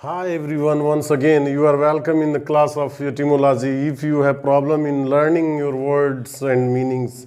Hi everyone, once again you are welcome in the class of etymology. If you have problem in learning your words and meanings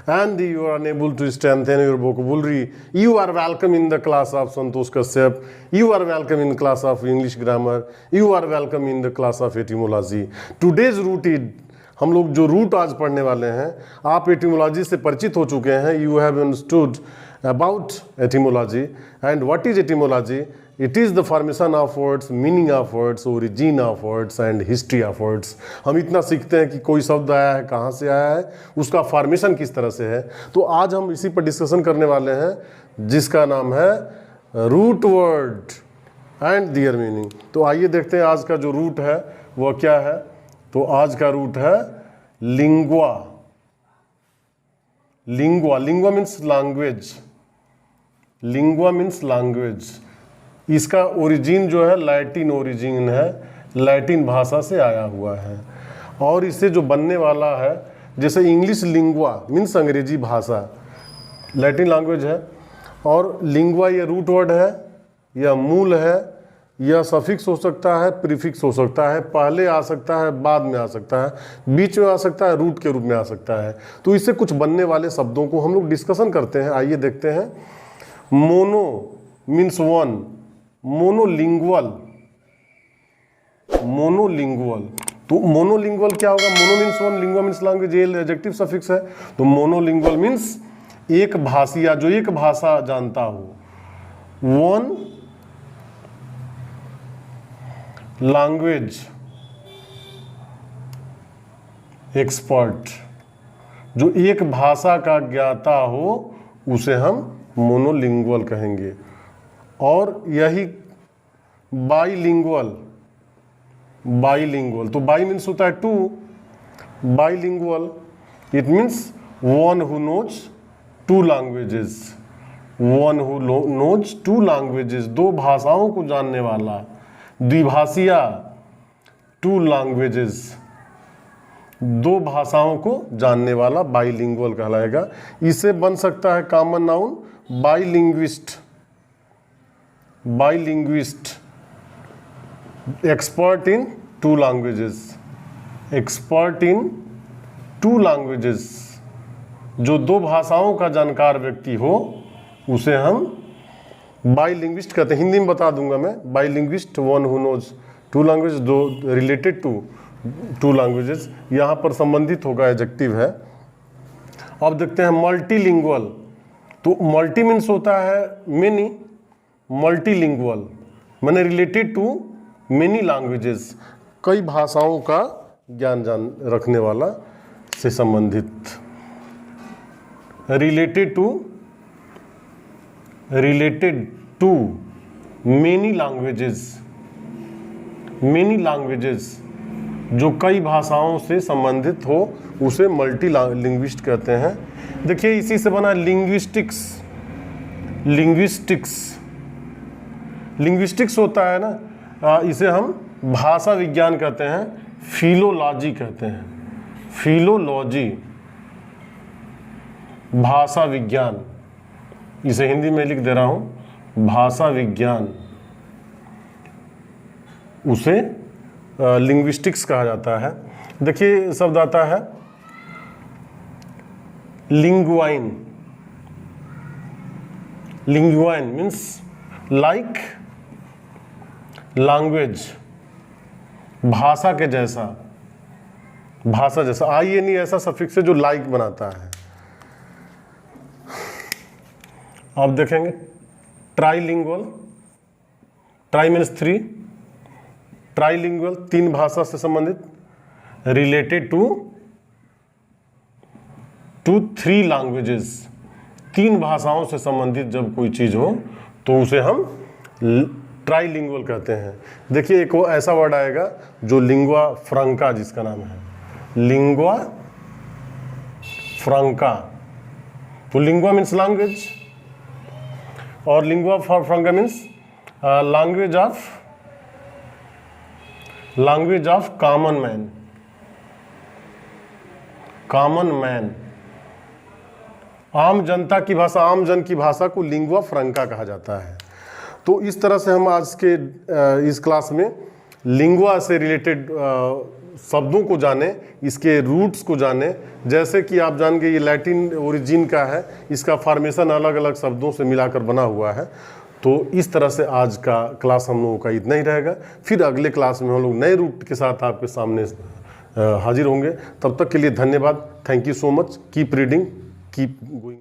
and you are unable to strengthen your vocabulary, you are welcome in the class of Santosh Kashyap. You are welcome in class of English grammar. You are welcome in the class of etymology. Today's rooted हम लोग जो root आज पढ़ने वाले हैं, आप etymology से परिचित हो चुके हैं. You have understood about etymology and what is etymology. It is the formation of words, meaning of words, origin of words and history of words. हम इतना सीखते हैं कि कोई शब्द आया है, कहाँ से आया है, उसका फॉर्मेशन किस तरह से है. तो आज हम इसी पर डिस्कशन करने वाले हैं जिसका नाम है root word and their meaning. तो आइए देखते हैं आज का जो रूट है वह क्या है. तो आज का रूट है lingua. Lingua, lingua means language. Lingua means language. इसका ओरिजिन जो है लैटिन ओरिजिन है, लैटिन भाषा से आया हुआ है. और इससे जो बनने वाला है, जैसे इंग्लिश लिंगुआ मीन्स अंग्रेजी भाषा, लैटिन लैंग्वेज है. और लिंगुआ ये रूट वर्ड है, यह मूल है. यह सफिक्स हो सकता है, प्रीफिक्स हो सकता है, पहले आ सकता है, बाद में आ सकता है, बीच में आ सकता है, रूट के रूप में आ सकता है. तो इससे कुछ बनने वाले शब्दों को हम लोग डिस्कशन करते हैं. आइए देखते हैं. Mono means one, monolingual. Monolingual, तो मोनोलिंगुअल क्या होगा. Mono means one, lingua means language, ये एडजेक्टिव सफिक्स है. तो मोनोलिंगुअल मीन्स एक भाषिया, जो एक भाषा जानता हो. वन लैंग्वेज एक्सपर्ट, जो एक भाषा का ज्ञाता हो उसे हम मोनोलिंगुअल कहेंगे. और यही बाईलिंगुअल, बाईलिंगुअल, तो बाई मीन्स होता है two. Bilingual it means one who knows two languages. One who knows two languages, दो भाषाओं को जानने वाला. द्विभाषिया, टू लैंग्वेजेस, दो भाषाओं को जानने वाला बाईलिंगुअल कहलाएगा. इसे बन सकता है common noun bilinguist. Bilinguist, expert in two languages. Expert in two languages, जो दो भाषाओं का जानकार व्यक्ति हो उसे हम बाईलिंग्विस्ट कहते हैं. हिंदी में बता दूंगा मैं. Bilinguist one who knows two language, दो रिलेटेड टू टू लैंग्वेजेस. यहाँ पर संबंधित होगा एडजेक्टिव है. अब देखते हैं मल्टीलिंगुअल. तो मल्टी मीन्स होता है मेनी. मल्टीलिंगुअल माने रिलेटेड टू मेनी लैंग्वेजेस, कई भाषाओं का ज्ञान रखने वाला से संबंधित. Related to many languages. Many languages, जो कई भाषाओं से संबंधित हो उसे मल्टी लिंग्विस्ट कहते हैं. देखिए इसी से बना लिंग्विस्टिक्स. लिंग्विस्टिक्स, लिंग्विस्टिक्स होता है ना, इसे हम भाषा विज्ञान कहते हैं, फिलोलॉजी कहते हैं. फिलोलॉजी, भाषा विज्ञान. इसे हिंदी में लिख दे रहा हूं, भाषा विज्ञान. उसे लिंग्विस्टिक्स कहा जाता है. देखिए शब्द आता है लिंगुआइन. लिंगुआइन मीन्स लाइक लैंग्वेज, भाषा के जैसा, भाषा जैसा. आई नहीं ऐसा सफिक्स है जो लाइक बनाता है. अब देखेंगे trilingual. Try means three. Trilingual, तीन भाषा से संबंधित. रिलेटेड टू थ्री लैंग्वेजेस, तीन भाषाओं से संबंधित जब कोई चीज हो तो उसे हम ट्राइलिंगुअल कहते हैं. देखिए एक वो ऐसा वर्ड आएगा जो लिंगुआ फ्रंका जिसका नाम है, लिंगुआ फ्रंका. तो लिंगुआ मीन्स लैंग्वेज और lingua franca means language of common man. Common man, आम जनता की भाषा, आम जन की भाषा को लिंगुआ फ्रंका कहा जाता है. तो इस तरह से हम आज के इस क्लास में लिंगुआ से रिलेटेड शब्दों को जाने, इसके रूट्स को जाने। जैसे कि आप जान गए ये लैटिन ओरिजिन का है, इसका फॉर्मेशन अलग अलग शब्दों से मिलाकर बना हुआ है। तो इस तरह से आज का क्लास हम लोगों का इतना ही रहेगा। फिर अगले क्लास में हम लोग नए रूट के साथ आपके सामने हाजिर होंगे। तब तक के लिए धन्यवाद। Thank you so much. Keep reading, keep going.